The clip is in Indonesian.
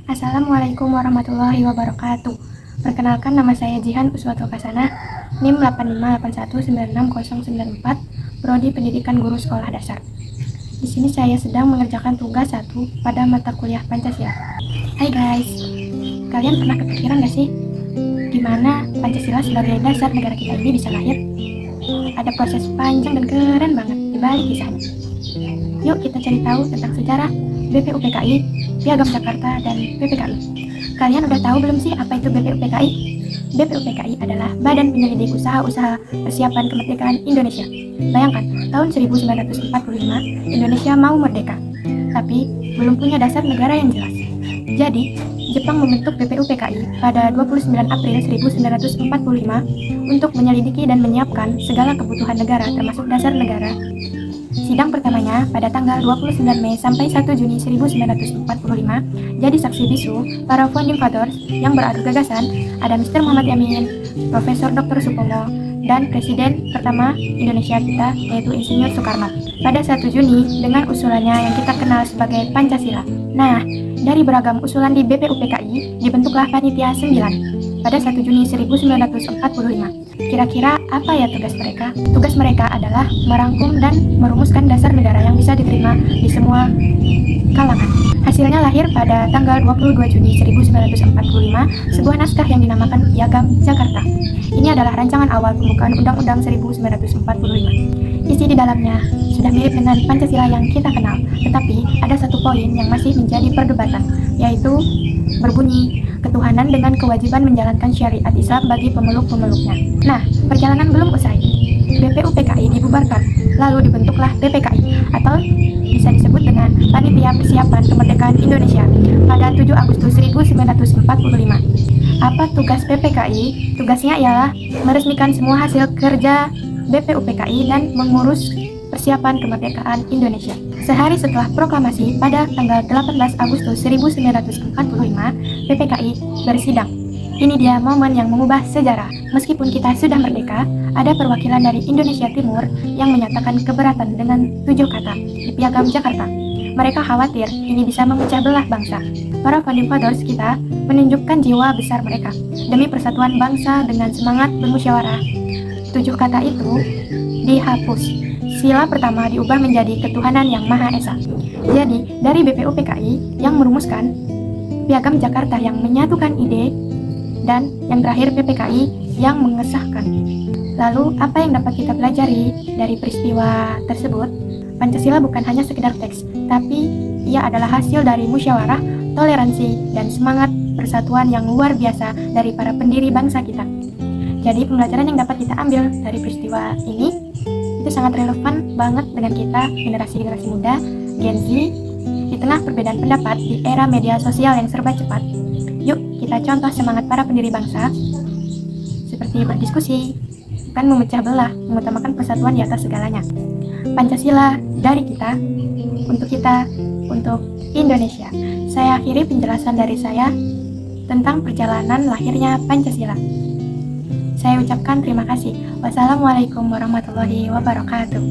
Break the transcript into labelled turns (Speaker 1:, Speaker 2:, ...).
Speaker 1: Assalamualaikum warahmatullahi wabarakatuh. Perkenalkan, nama saya Jihan Uswatul Kasana, NIM 8581969094, Prodi Pendidikan Guru Sekolah Dasar. Di sini saya sedang mengerjakan tugas 1 pada mata kuliah Pancasila. Hai guys, kalian pernah kepikiran gak sih gimana Pancasila sebagai dasar negara kita ini bisa lahir? Ada proses panjang dan keren banget di balik kisahnya. Yuk kita cari tahu tentang sejarah BPUPKI, Piagam Jakarta, dan PPKI. Kalian udah tahu belum sih apa itu BPUPKI? BPUPKI adalah Badan Penyelidik Usaha-Usaha Persiapan Kemerdekaan Indonesia. Bayangkan, tahun 1945 Indonesia mau merdeka, tapi belum punya dasar negara yang jelas. Jadi, Jepang membentuk BPUPKI pada 29 April 1945 untuk menyelidiki dan menyiapkan segala kebutuhan negara termasuk dasar negara. Sidang pertamanya pada tanggal 29 Mei sampai 1 Juni 1945 jadi saksi bisu para founding fathers yang beradu gagasan, ada Mr. Muhammad Yamin, Profesor Dr. Supomo, dan Presiden pertama Indonesia kita yaitu Insinyur Soekarno pada 1 Juni dengan usulannya yang kita kenal sebagai Pancasila. Nah, dari beragam usulan di BPUPKI dibentuklah Panitia 9 pada 1 Juni 1945. Kira-kira apa ya tugas mereka? Tugas mereka adalah merangkum dan merumuskan dasar negara yang bisa diterima di semua kalangan. Hasilnya lahir pada tanggal 22 Juni 1945 sebuah naskah yang dinamakan Piagam Jakarta. Ini adalah rancangan awal pembukaan Undang-Undang 1945. Isi di dalamnya sudah mirip dengan Pancasila yang kita kenal, tetapi ada satu poin yang masih menjadi perdebatan, yaitu berbunyi ketuhanan dengan kewajiban menjalankan syariat Islam bagi pemeluk-pemeluknya. Nah, perjalanan belum usai. BPUPKI dibubarkan, lalu dibentuklah PPKI atau bisa disebut dengan Panitia Persiapan Kemerdekaan Indonesia pada 7 Agustus 1945. Apa tugas PPKI? Tugasnya ialah meresmikan semua hasil kerja BPUPKI dan mengurus persiapan kemerdekaan Indonesia. Sehari setelah proklamasi pada tanggal 18 Agustus 1945, PPKI bersidang. Ini dia momen yang mengubah sejarah. Meskipun kita sudah merdeka, ada perwakilan dari Indonesia Timur yang menyatakan keberatan dengan 7 kata di Piagam Jakarta. Mereka khawatir ini bisa memecah belah bangsa. Para founding fathers kita menunjukkan jiwa besar mereka demi persatuan bangsa dengan semangat bermusyawarah. 7 kata itu dihapus. Sila pertama diubah menjadi ketuhanan yang Maha Esa. Jadi, dari BPUPKI yang merumuskan, Piagam Jakarta yang menyatukan ide, dan yang terakhir PPKI yang mengesahkan. Lalu, apa yang dapat kita pelajari dari peristiwa tersebut? Pancasila bukan hanya sekedar teks, tapi ia adalah hasil dari musyawarah, toleransi, dan semangat persatuan yang luar biasa dari para pendiri bangsa kita. Jadi, pembelajaran yang dapat kita ambil dari peristiwa ini itu sangat relevan banget dengan kita, generasi-generasi muda, Gen Z, di tengah perbedaan pendapat di era media sosial yang serba cepat. Yuk, kita contoh semangat para pendiri bangsa, seperti berdiskusi, bukan memecah belah, mengutamakan persatuan di atas segalanya. Pancasila dari kita, untuk Indonesia. Saya akhiri penjelasan dari saya tentang perjalanan lahirnya Pancasila. Saya ucapkan terima kasih. Wassalamualaikum warahmatullahi wabarakatuh.